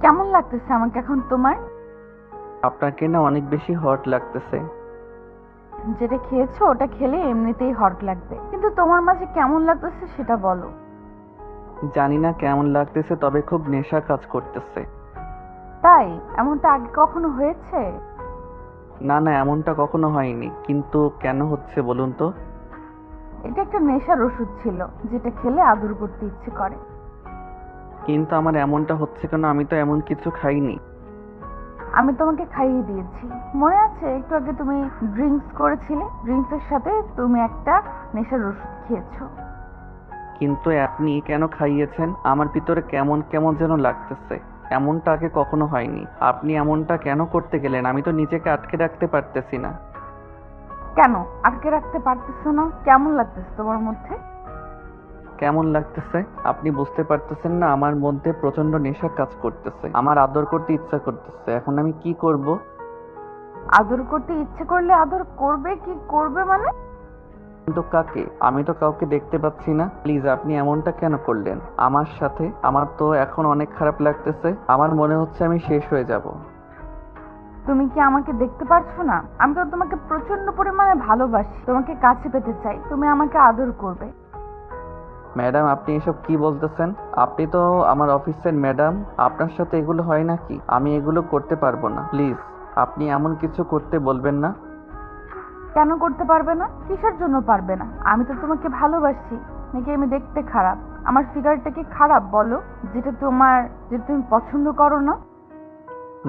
কেমন লাগতেছে আমাকে এখন তোমার? আপনাকে না অনেক বেশি হট লাগতেছে। যেটা খেয়েছো ওটা খেলে এমনিতেই হট লাগবে, কিন্তু তোমার মাঝে কেমন লাগতেছে সেটা বলো। জানি না কেমন লাগতেছে, তবে খুব নেশা কাজ করতেছে। তাই? এমনটা আগে কখনো হয়েছে? না না, এমনটা কখনো হয়নি, কিন্তু কেন হচ্ছে বলুন তো? এটা একটা নেশার ওষুধ ছিল, যেটা খেলে আদর করতে ইচ্ছে করে। কিন্তু আমার এমনটা হচ্ছে কেন? আমি তো এমন কিছু খাইনি। আমি তোমাকে খাইয়ে দিয়েছি, মনে আছে? একটু আগে তুমি ড্রিঙ্কস করেছিলে, ড্রিঙ্কসের সাথে তুমি একটা নেশার ওষুধ খেয়েছো। কিন্তু আপনি কেন খাইয়েছেন? আমার ভিতরে কেমন কেমন যেন লাগতেছে। এমনটা আগে কখনো হয়নি। আপনি এমনটা কেন করতে গেলেন? আমি তো নিজেকে আটকে রাখতে পারতেছি না। কেন আটকে রাখতে পারতেছো না? কেমন লাগতেছে তোমার মধ্যে? কেমন লাগতেছে? আপনি বুঝতে পারতেছেন না? আমার মধ্যে প্রচন্ড নেশা কাজ করতেছে, আমার আদর করতে ইচ্ছা করতেছে। এখন আমি কি করব? আদর করতে ইচ্ছে করলে আদর করবে, কি করবে মানে? কিন্তু কাকে? আমি তো কাউকে দেখতে পাচ্ছি না। প্লিজ, আপনি এমনটা কেন করলেন আমার সাথে? আমার তো এখন অনেক খারাপ লাগতেছে। আমার মনে হচ্ছে আমি শেষ হয়ে যাব। তুমি কি আমাকে দেখতে পারছো না? আমি তো তোমাকে প্রচন্ড পরিমাণে ভালোবাসি, তোমাকে কাছে পেতে চাই, তুমি আমাকে আদর করবে। ম্যাডাম, আপনি এসব কি বলতেছেন? আপনি তো আমার অফিসের ম্যাডাম। আপনার সাথে এগুলো হয় নাকি? আমি এগুলো করতে পারবো না। প্লিজ, আপনি এমন কিছু করতে বলবেন না। কেন করতে পারবে না? কিসের জন্য পারবে না? আমি তো তোমাকে ভালোবাসি। নাকি আমি দেখতে খারাপ? আমার ফিগারটা কি খারাপ বলো, যেটা তুমি পছন্দ করো না?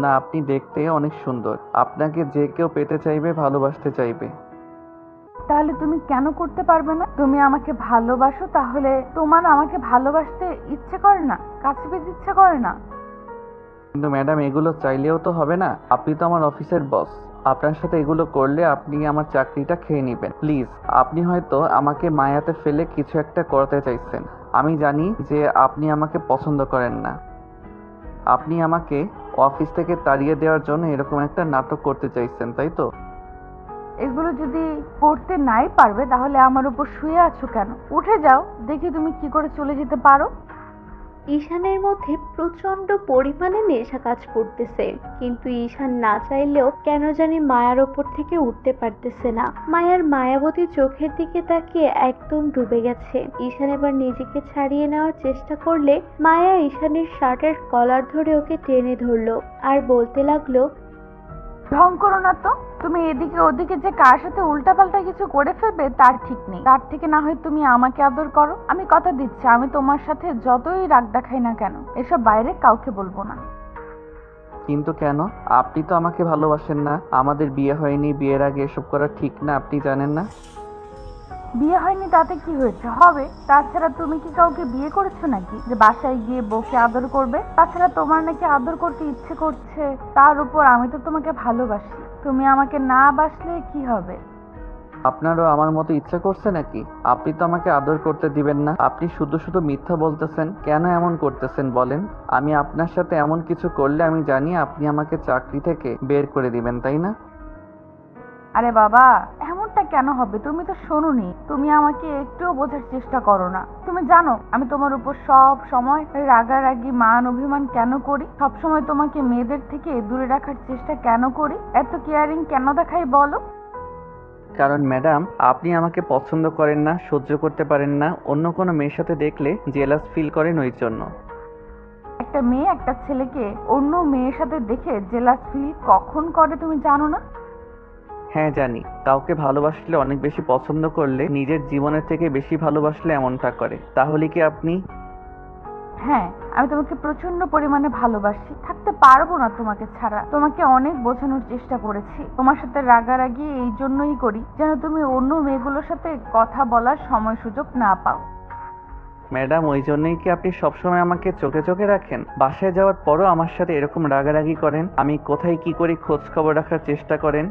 না, আপনি দেখতে অনেক সুন্দর। আপনাকে যে কেউ পেতে চাইবে, ভালোবাসতে চাইবে। তাহলে তুমি কেন করতে পারবে না? তুমি আমাকে ভালোবাসো, তাহলে তোমার আমাকে ভালোবাসতে ইচ্ছে করে না? কাছে পেতে ইচ্ছে করে না? কিন্তু ম্যাডাম, এগুলো চাইলেও তো হবে না। আপনি তো আমার অফিসের বস। আপনার সাথে এগুলো করলে আপনি আমার চাকরিটা খেয়ে নেবেন। প্লিজ, আপনি হয়তো আমাকে মায়াতে ফেলে কিছু একটা করতে চাইছেন। আমি জানি যে আপনি আমাকে পছন্দ করেন না। আপনি আমাকে অফিস থেকে তাড়িয়ে দেওয়ার জন্য এরকম একটা নাটক করতে চাইছেন, তাই তো? এগুলো যদি করতে নাই পারবে, তাহলে আমার উপর শুয়ে আছো কেন? উঠে যাও, দেখি তুমি কি করে চলে যেতে পারো। ঈশানের মধ্যে প্রচন্ড পরিমাণে নেশা কাজ করতেছে, কিন্তু ঈশান না চাইলেও কেন জানি মায়ার ওপর থেকে উঠতে পারতেছে না। মায়ার মায়াবতী চোখের দিকে তাকিয়ে একদম ডুবে গেছে। ঈশান এবার নিজেকে ছাড়িয়ে নেওয়ার চেষ্টা করলে মায়া ঈশানের শার্টের কলার ধরে ওকে টেনে ধরলো আর বলতে লাগলো, ঢং করো না তো। তুমি এদিকে ওদিকে যে কার সাথে উল্টাপাল্টা কিছু করে ফেলবে তার ঠিক নেই। তার থেকে না হয় তুমি আমাকে আদর করো। আমি কথা দিচ্ছি, আমি তোমার সাথে যতই রাগ দেখাই না কেন, এসব বাইরে কাউকে বলবো না। কিন্তু কেন? আপনি তো আমাকে ভালোবাসেন না। আমাদের বিয়ে হয়নি, বিয়ের আগে এসব করা ঠিক না, আপনি জানেন না? বিয়ে হয়নি তাতে কি হয়েছে? হবে। তাছাড়া তুমি কি কাউকে বিয়ে করেছো নাকি যে বাসায় গিয়ে বউকে আদর করবে? তাছাড়া তোমার নাকি আদর করতে ইচ্ছে করছে, তার উপর আমি তো তোমাকে ভালোবাসি। তুমি আমাকে না বাসলে কি হবে? আপনারও আমার মতো ইচ্ছা করছে নাকি? আপনি তো আমাকে আদর করতে দিবেন না। আপনি শুধু শুধু মিথ্যা বলতেছেন। কেন এমন করতেছেন বলেন? আমি আপনার সাথে এমন কিছু করলে আমি জানি আপনি আমাকে চাকরি থেকে বের করে দিবেন, তাই না? আরে বাবা, এমনটা কেন হবে? তুমি তো শোনোনি, তুমি আমাকে একটুও বোঝার চেষ্টা করো না। তুমি জানো আমি তোমার উপর সব সময় রাগারাগি মান অভিমান কেন করি? সব সময় তোমাকে মেয়েদের থেকে দূরে রাখার চেষ্টা কেন করি? এত কেয়ারিং কেন দেখাই বলো? কারণ ম্যাডাম, আপনি আমাকে পছন্দ করেন না, সহ্য করতে পারেন না। অন্য কোনো মেয়ের সাথে দেখলে জেলাস ফিল করেন, ওই জন্য। একটা মেয়ে একটা ছেলেকে অন্য মেয়ের সাথে দেখে জেলাস ফিল কখন করে তুমি জানো না? হ্যাঁ জানি। কাউকে ভালোবাসলে, অনেক বেশি পছন্দ করলে, নিজের জীবনের থেকে বেশি ভালোবাসলে এমনটা করে। তাহলে কি আপনি? হ্যাঁ, আমি তোমাকে প্রচন্ড পরিমাণে ভালোবাসি, থাকতে পারবো না তোমাকে ছাড়া। তোমাকে অনেক বোঝানোর চেষ্টা করেছি, তোমার সাথে রাগারাগি এই জন্যই করি যেন তুমি অন্য মেয়েগুলোর সাথে কথা বলার সময় সুযোগ না পাও। ম্যাডাম, ওই জন্যই কি আপনি সবসময় আমাকে চোখে চোখে রাখেন? বাসায় যাওয়ার পরও আমার সাথে এরকম রাগারাগি করেন? আমি কোথায় কি করি খোঁজ খবর রাখার চেষ্টা করেন?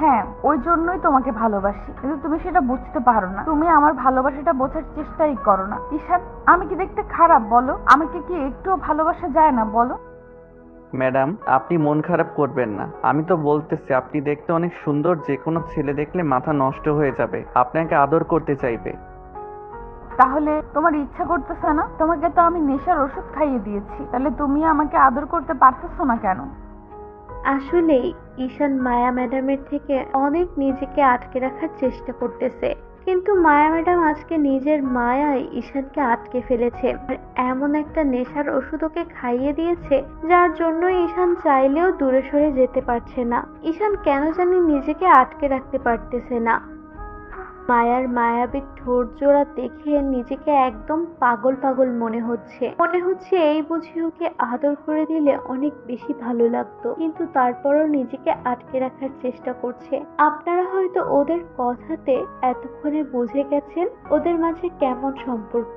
হ্যাঁ, ওই জন্যই তোমাকে ভালোবাসি, কিন্তু তুমি সেটা বুঝতে পারো না। তুমি আমার ভালোবাসাটা বোঝার চেষ্টাই করো না। ঈশান, আমি কি দেখতে খারাপ বলো? আমাকে কি একটুও ভালোবাসা যায় না বলো? ম্যাডাম, আপনি মন খারাপ করবেন না। আমি তো বলতেছি আপনি দেখতে অনেক সুন্দর। যে কোনো ছেলে দেখলে মাথা নষ্ট হয়ে যাবে, আপনাকে আদর করতে চাইবে। তাহলে তোমার ইচ্ছা করতেছে না? তোমাকে তো আমি নেশার ওষুধ খাইয়ে দিয়েছি, তাহলে তুমি আমাকে আদর করতে পারতেছো না কেন? আসলেই ঈশান মায়া ম্যাডামের থেকে অনেক নিজেকে আটকে রাখার চেষ্টা করতেছে, কিন্তু মায়া ম্যাডাম আজকে নিজের মায়ায় ঈশানকে আটকে ফেলেছে আর এমন একটা নেশার ওষুধ ওকে খাইয়ে দিয়েছে যার জন্য ঈশান চাইলেও দূরে সরে যেতে পারছে না। ঈশান কেন জানি নিজেকে আটকে রাখতে পারতেছে না। মায়ার মায়াবী ঠোঁট জোড়া দেখে নিজেকে একদম পাগল পাগল মনে হচ্ছে এই বুঝি ওকে আদর করে দিলে অনেক বেশি ভালো লাগতো, কিন্তু তারপরও নিজেকে আটকে রাখার চেষ্টা করছে। আপনারা হয়তো ওদের কথাতে এতক্ষণে বুঝে গেছেন ওদের মাঝে কেমন সম্পর্ক।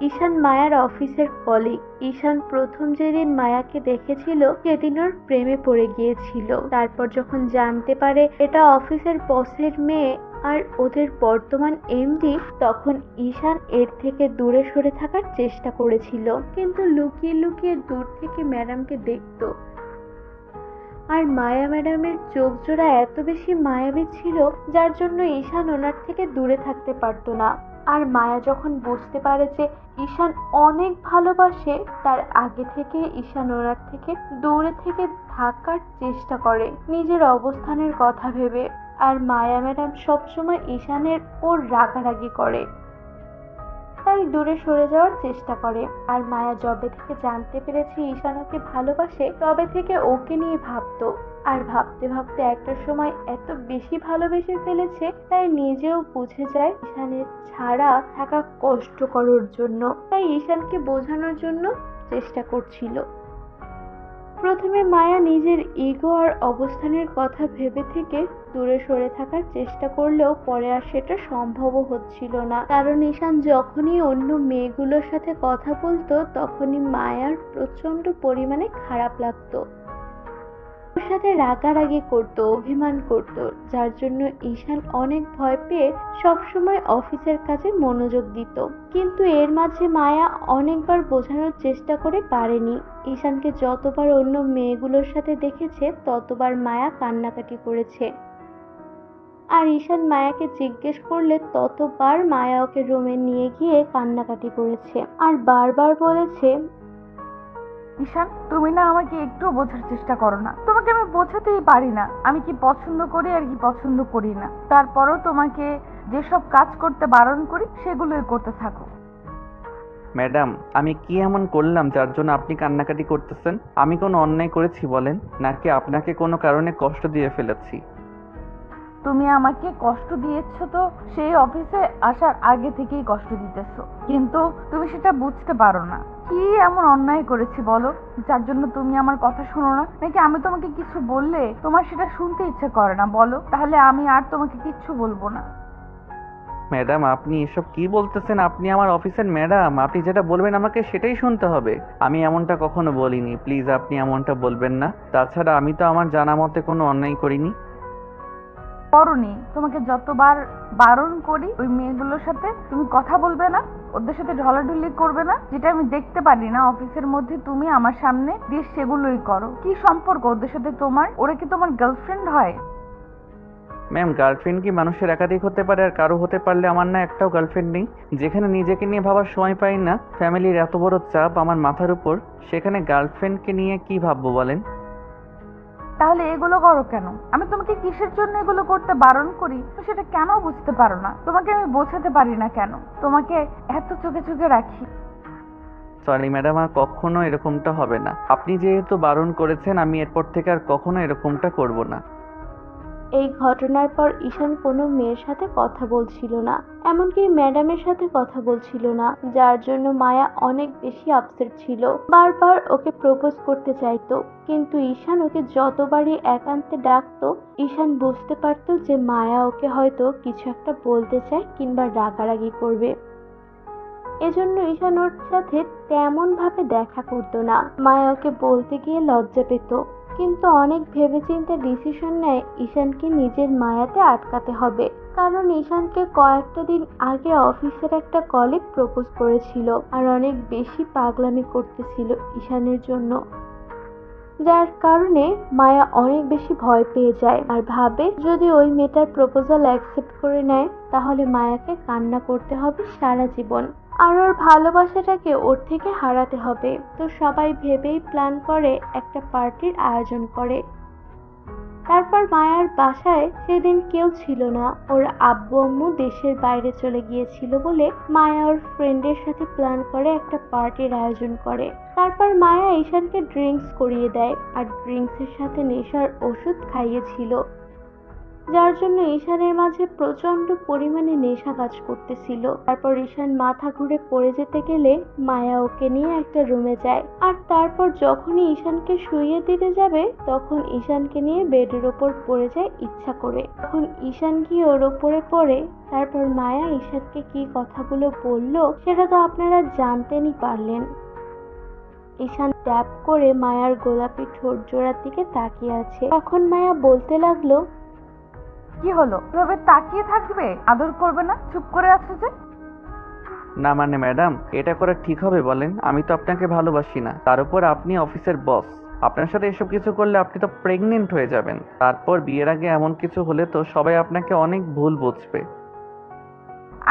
ঈশান মায়ার অফিসের কলিগ। ঈশান প্রথম যেদিন মায়াকে দেখেছিল সেদিন ওর প্রেমে পড়ে গিয়েছিল। তারপর যখন জানতে পারে এটা অফিসের বসের মেয়ে আর ওদের বর্তমান এমডি, তখন ঈশান এর থেকে দূরে সরে থাকার চেষ্টা করেছিল, কিন্তু লুকিয়ে লুকিয়ে দূর থেকে ম্যাডামকে দেখতো। আর মায়া ম্যাডামের চোখ জোড়া এত বেশি মায়াবী ছিল যার জন্য ঈশান ওনার থেকে দূরে থাকতে পারতো না। আর মায়া যখন বুঝতে পারে যে ঈশান অনেক ভালোবাসে, তার আগে থেকে ঈশান ওনার থেকে দূরে থেকে থাকার চেষ্টা করে নিজের অবস্থানের কথা ভেবে। আর মায়া ম্যাডাম সবসময় ঈশানের ওর রাগারাগি করে, তাই দূরে সরে যাওয়ার চেষ্টা করে। আর মায়া যবে থেকে জানতে পেরেছে ঈশান ওকে ভালোবাসে তবে থেকে ওকে নিয়ে ভাবতো, আর ভাবতে ভাবতে একটা সময় এত বেশি ভালোবেসে ফেলেছে তাই নিজেও বুঝে যায় ঈশানের ছাড়া থাকা কষ্টকর জন্য, তাই ঈশানকে বোঝানোর জন্য চেষ্টা করছিল। প্রথমে মায়া নিজের ইগো আর অবস্থানের কথা ভেবে থেকে দূরে সরে থাকার চেষ্টা করলেও পরে আর সেটা সম্ভবও হচ্ছিল না, কারণ ঈশান যখনই অন্য মেয়েগুলোর সাথে কথা বলতো তখনই মায়ার প্রচন্ড পরিমাণে খারাপ লাগতো, ওর সাথে রাগারাগি করতো, অভিমান করতো, যার জন্য ঈশান অনেক ভয় পেয়ে সবসময় অফিসের কাজে মনোযোগ দিত। কিন্তু এর মাঝে মায়া অনেকবার বোঝানোর চেষ্টা করে পারেনি। ঈশানকে যতবার অন্য মেয়েগুলোর সাথে দেখেছে ততবার মায়া কান্নাকাটি করেছে, আর ঈশান মায়াকে জিজ্ঞেস করলে ততবার মায়া ওকে রুমে নিয়ে গিয়ে কান্নাকাটি করেছে আর বারবার বলেছে, ঈশান, তুমি না আমাকে একটু বোঝার চেষ্টা করো না। তোমাকে আমি বোঝাতেই পারি না আমি কি পছন্দ করি আর কি পছন্দ করি না। তারপরও তোমাকে যেসব কাজ করতে বারণ করি সেগুলোই করতে থাকো। ম্যাডাম, আমি কি এমন করলাম যার জন্য আপনি কান্নাকাটি করতেছেন? আমি কোনো অন্যায় করেছি বলেন, নাকি আপনাকে কোনো কারণে কষ্ট দিয়ে ফেলেছি? তুমি আমাকে কষ্ট দিয়েছো তো সেই অফিসে আসার আগে থেকেই কষ্ট দিতেছো, কিন্তু তুমি সেটা বুঝতে পারো না। কি এমন অন্যায় করেছি বলো যার জন্য তুমি আমার কথা শোনো না? নাকি আমি তোমাকে কিছু বললে তোমার সেটা শুনতে ইচ্ছে করে না? বলো, তাহলে আমি আর তোমাকে কিচ্ছু বলবো না। ম্যাডাম, আপনি এসব কি বলতেছেন? আপনি আমার অফিসের ম্যাডাম, আপনি যেটা বলবেন আমাকে সেটাই শুনতে হবে। আমি এমনটা কখনো বলিনি, প্লিজ আপনি এমনটা বলবেন না। তাছাড়া আমি তো আমার জানা মতে কোনো অন্যায় করিনি। করনি, তোমাকে যতবার বারণ করি ওই মেয়েগুলোর সাথে তুমি কথা বলবে না, ওদের সাথে ঢলাঢলি করবে না, যেটা আমি দেখতে পারি না অফিসের মধ্যে তুমি আমার সামনে দিয়ে সেগুলোই করো। কি সম্পর্ক ওদের সাথে তোমার? ওরা কি তোমার গার্লফ্রেন্ড হয়? ম্যাম, গার্লফ্রেন্ড কি মানুষের একাধিক হতে পারে? আর কারো হতে পারলে আমার না একটাও গার্লফ্রেন্ড নেই। যেখানে নিজেকে নিয়ে ভাবার সময় পাই না, ফ্যামিলির এত বড় চাপ আমার মাথার উপর, সেখানে গার্লফ্রেন্ডকে নিয়ে কি ভাববো বলেন? তাহলে এগুলো করো কেন? আমি তোমাকে কিসের জন্য এগুলো করতে বারণ করি তো সেটা কেন বুঝতে পারো না? তোমাকে আমি বোঝাতে পারি না কেন? তোমাকে এত চোখে চোখে রাখি। সরি ম্যাডাম, আর কখনো এরকমটা হবে না। আপনি যেহেতু বারণ করেছেন, আমি এরপর থেকে আর কখনো এরকমটা করব না। এই ঘটনার পর ঈশান কোনো মেয়ের সাথে কথা বলছিল না, এমনকি ম্যাডামের সাথে কথা বলছিল না, যার জন্য মায়া অনেক বেশি আপসেট ছিল। বারবার ওকে প্রপোজ করতে চাইতো, কিন্তু ঈশান ওকে যতবারই একান্তে ডাকতো ঈশান বুঝতে পারতো যে মায়া ওকে হয়তো কিছু একটা বলতে চায় কিংবা রাগারাগি করবে। এজন্য ঈশান ওর সাথে তেমন ভাবে দেখা করতো না। মায়া ওকে বলতে গিয়ে লজ্জা পেত, কিন্তু অনেক ভেবেচিন্তে ডিসিশন নেয় ঈশানকে নিজের মায়াতে আটকাতে হবে, কারণ ঈশানকে কয়েকটা দিন আগে অফিসের একটা কলিগ প্রপোজ করেছিল আর অনেক বেশি পাগলামি করতেছিল ঈশানের জন্য। যার কারণে মায়া অনেক বেশি ভয় পেয়ে যায় আর ভাবে যদি ওই মেয়েটার প্রপোজাল অ্যাকসেপ্ট করে নেয় তাহলে মায়াকে কান্না করতে হবে সারা জীবন আর ওর ভালোবাসাটাকে ওর থেকে হারাতে হবে। তো সবাই ভেবেই প্ল্যান করে একটা পার্টির আয়োজন করে। তারপর মায়ার বাসায় সেদিন কেউ ছিল না, ওর আব্বু আম্মু দেশের বাইরে চলে গিয়েছিল বলে মায়া ওর ফ্রেন্ডের সাথে প্ল্যান করে একটা পার্টির আয়োজন করে। তারপর মায়া ঈশানকে ড্রিঙ্কস করিয়ে দেয় আর ড্রিঙ্কসের সাথে নেশার ওষুধ খাইয়েছিল, যার জন্য ঈশানের মাঝে প্রচন্ড পরিমাণে নেশা কাজ করতেছিল। তারপর ঈশান মাথা ঘুরে পড়ে যেতে গেলে মায়া ওকে নিয়ে একটা রুমে যায় আর তারপর যখনই ঈশানকে শুইয়ে দিতে যাবে তখন ঈশানকে নিয়ে বেডের ওপর পড়ে যায় ইচ্ছা করে। তখন ঈশান গিয়ে ওর ওপরে পড়ে। তারপর মায়া ঈশানকে কি কথাগুলো বললো সেটা তো আপনারা জানতেনই পারলেন। ঈশান ট্যাপ করে মায়ার গোলাপি ঠোঁট জোড়ার দিকে তাকিয়ে আছে। তখন মায়া বলতে লাগলো, কি হলো, এভাবে তাকিয়ে থাকবে? আদর করবে না? চুপ করে আছো যে? না মানে ম্যাডাম, এটা করা ঠিক হবে বলেন? আমি তো আপনাকে ভালোবাসি না, তার উপর আপনি অফিসের বস। আপনার সাথে এসব কিছু করলে আপনি তো প্রেগনেন্ট হয়ে যাবেন। তারপর বিয়ের আগে এমন কিছু হলে তো সবাই আপনাকে অনেক ভুল বুঝবে।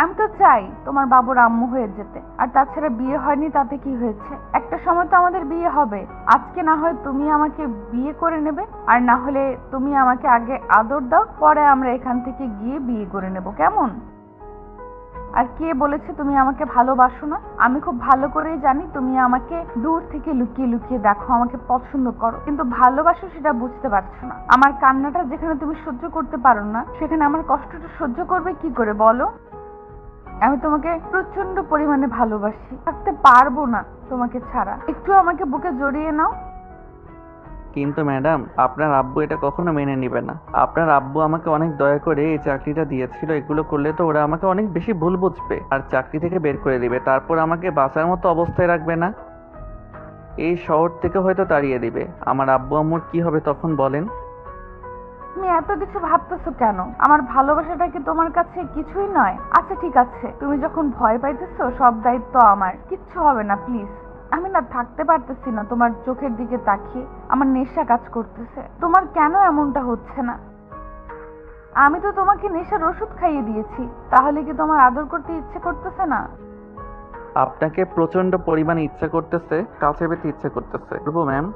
আমি তো চাই তোমার বাবুর আম্মু হয়ে যেতে। আর তাছাড়া বিয়ে হয়নি তাতে কি হয়েছে? একটা সময় তো আমাদের বিয়ে হবে। আজকে না হয় তুমি আমাকে বিয়ে করে নেবে, আর না হলে তুমি আমাকে আগে আদর দাও, পরে আমরা এখান থেকে গিয়ে বিয়ে করে নেব, কেমন? আর কে বলেছে তুমি আমাকে ভালোবাসো না? আমি খুব ভালো করেই জানি তুমি আমাকে দূর থেকে লুকিয়ে লুকিয়ে দেখো, আমাকে পছন্দ করো, কিন্তু ভালোবাসো সেটা বুঝতে পারছো না। আমার কান্নাটা যেখানে তুমি সহ্য করতে পারো না, সেখানে আমার কষ্টটা সহ্য করবে কি করে বলো? আমি তোমাকে প্রচন্ড পরিমাণে ভালোবাসি, থাকতে পারবো না তোমাকে ছাড়া। একটু আমাকে বুকে জড়িয়ে নাও। কিন্তু ম্যাডাম, আপনার আব্বু এটা কখনো মেনে নেবে না। আপনার আব্বু আমাকে অনেক দয়া করে এই চাকরিটা দিয়েছিল। এগুলো করলে তো ওরা আমাকে অনেক বেশি ভুল বুঝবে আর চাকরি থেকে বের করে দিবে। তারপর আমাকে বাঁচার মতো অবস্থায় রাখবে না, এই শহর থেকে হয়তো তাড়িয়ে দিবে। আমার আব্বু আম্মুর কি হবে তখন বলেন? তুমি এত কিছু ভাবতেছো কেন? আমার ভালোবাসাটা কি তোমার কাছে কিছুই নয়? আচ্ছা ঠিক আছে, তুমি যখন ভয় পাইতেছো সব দায়িত্ব আমার, কিচ্ছু হবে না প্লিজ। আমি না থাকতে পারতেছি না তোমার চোখের দিকে তাকিয়ে, আমার নেশা কাজ করতেছে। তোমার কেন এমনটা হচ্ছে না? আমি তো তোমাকে নেশার ওষুধ খাইয়ে দিয়েছি, তাহলে কি তোমার আদর করতে ইচ্ছে করতেছে না? আপনাকে প্রচন্ড পরিমাণে ইচ্ছা করতেছে, কাছে পেতে ইচ্ছে করতেছে। রূপু ম্যাম,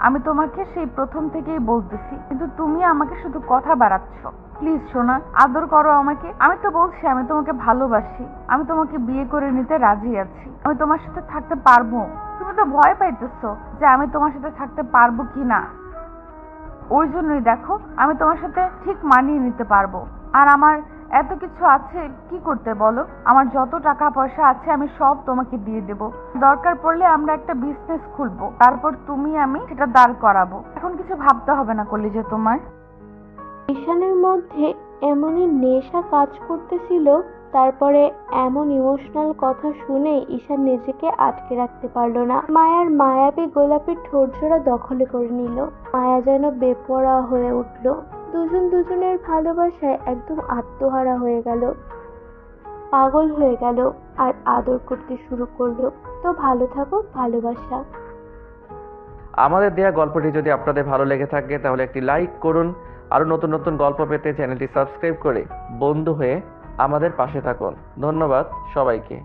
আমি তোমাকে সেই প্রথম থেকেই বলতেছি, কিন্তু তুমি আমাকে শুধু কথা বাড়াচ্ছ। প্লিজ সোনা, আদর করো আমাকে। আমি তো বলছি আমি তোমাকে ভালোবাসি, আমি তোমাকে বিয়ে করে নিতে রাজি আছি, আমি তোমার সাথে থাকতে পারবো। তুমি তো ভয় পাইতেছো যে আমি তোমার সাথে থাকতে পারবো কি না। ওই জন্যই দেখো আমি তোমার সাথে ঠিক মানিয়ে নিতে পারবো। আর আমার এত কিছু আছে, কি করতে বলো? আমার যত টাকা পয়সা আছে আমি সব তোমাকে দিয়ে দেব। দরকার পড়লে আমরা একটা বিজনেস খুলবো, তারপর তুমি আমি সেটা দাঁড় করাবো। এখন কিছু ভাবতে হবে না কলিজা তোমার। ঈশানের মধ্যে এমনই নেশা কাজ করতেছিল। তারপরে এমন ইমোশনাল কথা শুনে ঈশান নিজেকে আটকে রাখতে পারলো না। মায়ার মায়াবী গোলাপি ঠোঁটজোড়া দখলে করে নিল। মায়া যেন বেপরোয়া হয়ে উঠল। দুজন দুজনের ভালোবাসায় একদম আত্মহারা হয়ে গেল, পাগল হয়ে গেল আর আদর করতে শুরু করলো। তো ভালো থাকো ভালোবাসা। আমাদের দেয়া গল্পটি যদি আপনাদের ভালো লেগে থাকে তাহলে একটি লাইক করুন। আরো নতুন নতুন গল্প পেতে চ্যানেলটি সাবস্ক্রাইব করে বন্ধু হয়ে আমাদের পাশে থাকুন। ধন্যবাদ সবাইকে।